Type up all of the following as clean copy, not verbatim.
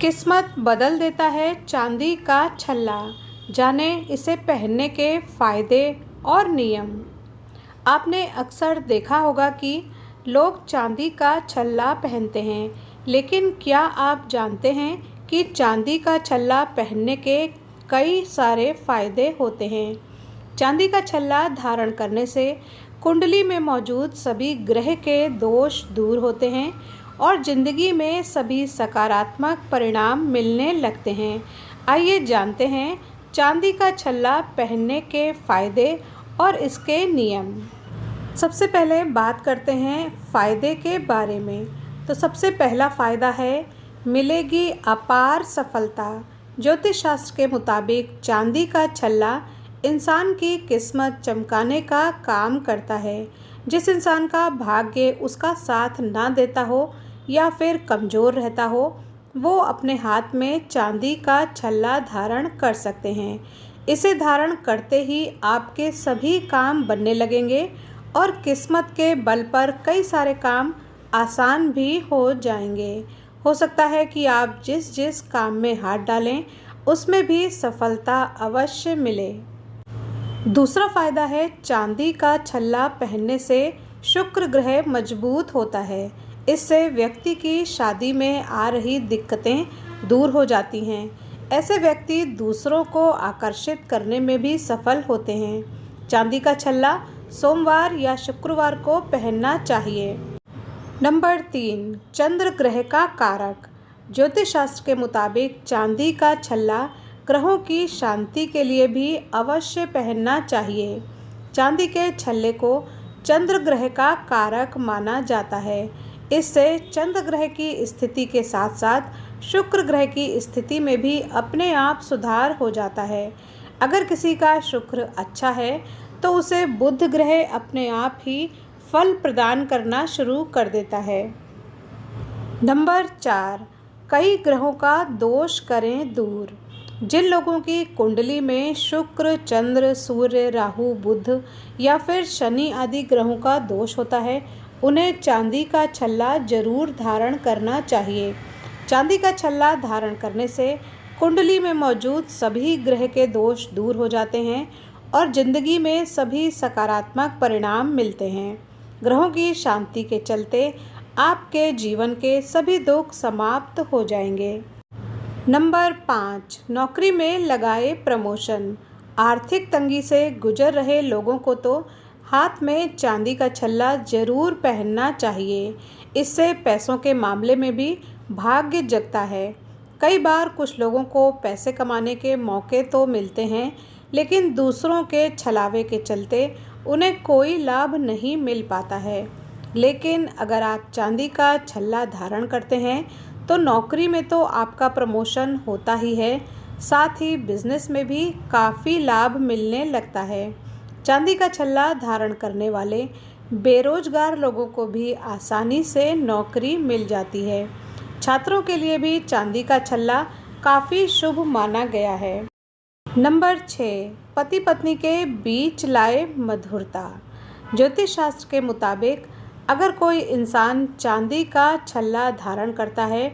किस्मत बदल देता है चांदी का छल्ला। जाने इसे पहनने के फायदे और नियम। आपने अक्सर देखा होगा कि लोग चांदी का छल्ला पहनते हैं, लेकिन क्या आप जानते हैं कि चांदी का छल्ला पहनने के कई सारे फायदे होते हैं। चांदी का छल्ला धारण करने से कुंडली में मौजूद सभी ग्रह के दोष दूर होते हैं और ज़िंदगी में सभी सकारात्मक परिणाम मिलने लगते हैं। आइए जानते हैं चांदी का छल्ला पहनने के फायदे और इसके नियम। सबसे पहले बात करते हैं फ़ायदे के बारे में। तो सबसे पहला फ़ायदा है मिलेगी अपार सफलता। ज्योतिष शास्त्र के मुताबिक चांदी का छल्ला इंसान की किस्मत चमकाने का काम करता है। जिस इंसान का भाग्य उसका साथ ना देता हो या फिर कमज़ोर रहता हो, वो अपने हाथ में चांदी का छल्ला धारण कर सकते हैं। इसे धारण करते ही आपके सभी काम बनने लगेंगे और किस्मत के बल पर कई सारे काम आसान भी हो जाएंगे। हो सकता है कि आप जिस जिस काम में हाथ डालें उसमें भी सफलता अवश्य मिले। दूसरा फायदा है चांदी का छल्ला पहनने से शुक्र ग्रह मजबूत होता है। इससे व्यक्ति की शादी में आ रही दिक्कतें दूर हो जाती हैं। ऐसे व्यक्ति दूसरों को आकर्षित करने में भी सफल होते हैं। चांदी का छल्ला सोमवार या शुक्रवार को पहनना चाहिए। नंबर 3, चंद्र ग्रह का कारक। ज्योतिष शास्त्र के मुताबिक चांदी का छल्ला ग्रहों की शांति के लिए भी अवश्य पहनना चाहिए। चांदी के छल्ले को चंद्र ग्रह का कारक माना जाता है। इससे चंद्र ग्रह की स्थिति के साथ साथ शुक्र ग्रह की स्थिति में भी अपने आप सुधार हो जाता है। अगर किसी का शुक्र अच्छा है तो उसे बुध ग्रह अपने आप ही फल प्रदान करना शुरू कर देता है। नंबर 4, कई ग्रहों का दोष करें दूर। जिन लोगों की कुंडली में शुक्र, चंद्र, सूर्य, राहु, बुध या फिर शनि आदि ग्रहों का दोष होता है, उन्हें चांदी का छल्ला जरूर धारण करना चाहिए। चांदी का छल्ला धारण करने से कुंडली में मौजूद सभी ग्रह के दोष दूर हो जाते हैं और ज़िंदगी में सभी सकारात्मक परिणाम मिलते हैं। ग्रहों की शांति के चलते आपके जीवन के सभी दुख समाप्त हो जाएंगे। नंबर 5, नौकरी में लगाए प्रमोशन। आर्थिक तंगी से गुजर रहे लोगों को तो हाथ में चांदी का छल्ला जरूर पहनना चाहिए। इससे पैसों के मामले में भी भाग्य जगता है। कई बार कुछ लोगों को पैसे कमाने के मौके तो मिलते हैं, लेकिन दूसरों के छलावे के चलते उन्हें कोई लाभ नहीं मिल पाता है। लेकिन अगर आप चांदी का छल्ला धारण करते हैं तो नौकरी में तो आपका प्रमोशन होता ही है, साथ ही बिजनेस में भी काफ़ी लाभ मिलने लगता है। चांदी का छल्ला धारण करने वाले बेरोजगार लोगों को भी आसानी से नौकरी मिल जाती है। छात्रों के लिए भी चांदी का छल्ला काफ़ी शुभ माना गया है। नंबर 6, पति पत्नी के बीच लाए मधुरता। ज्योतिष शास्त्र के मुताबिक अगर कोई इंसान चांदी का छल्ला धारण करता है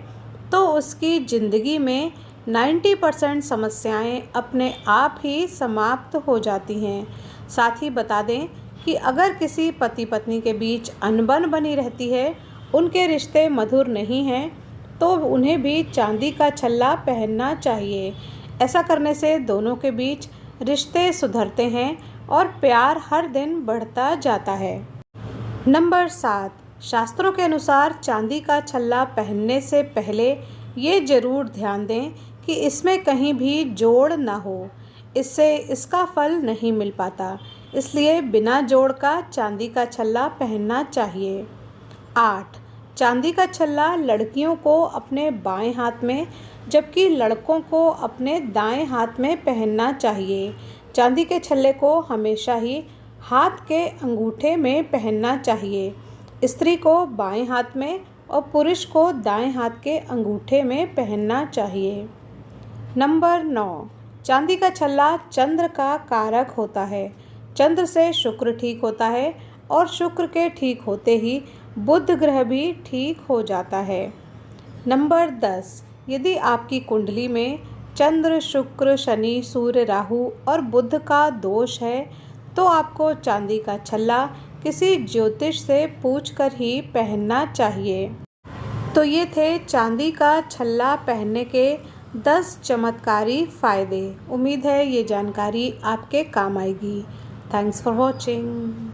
तो उसकी ज़िंदगी में 90% समस्याएं अपने आप ही समाप्त हो जाती हैं। साथ ही बता दें कि अगर किसी पति पत्नी के बीच अनबन बनी रहती है, उनके रिश्ते मधुर नहीं हैं, तो उन्हें भी चांदी का छल्ला पहनना चाहिए। ऐसा करने से दोनों के बीच रिश्ते सुधरते हैं और प्यार हर दिन बढ़ता जाता है। नंबर 7, शास्त्रों के अनुसार चांदी का छल्ला पहनने से पहले ये ज़रूर ध्यान दें कि इसमें कहीं भी जोड़ ना हो, इससे इसका फल नहीं मिल पाता। इसलिए बिना जोड़ का चांदी का छल्ला पहनना चाहिए। 8, चांदी का छल्ला लड़कियों को अपने बाएं हाथ में जबकि लड़कों को अपने दाएं हाथ में पहनना चाहिए। चांदी के छल्ले को हमेशा ही हाथ के अंगूठे में पहनना चाहिए। स्त्री को बाएं हाथ में और पुरुष को दाएं हाथ के अंगूठे में पहनना चाहिए। नंबर 9, चांदी का छल्ला चंद्र का कारक होता है। चंद्र से शुक्र ठीक होता है और शुक्र के ठीक होते ही बुध ग्रह भी ठीक हो जाता है। नंबर 10, यदि आपकी कुंडली में चंद्र, शुक्र, शनि, सूर्य, राहु और बुध का दोष है तो आपको चांदी का छल्ला किसी ज्योतिष से पूछकर ही पहनना चाहिए। तो ये थे चांदी का छल्ला पहनने के 10 चमत्कारी फ़ायदे। उम्मीद है ये जानकारी आपके काम आएगी। Thanks for watching.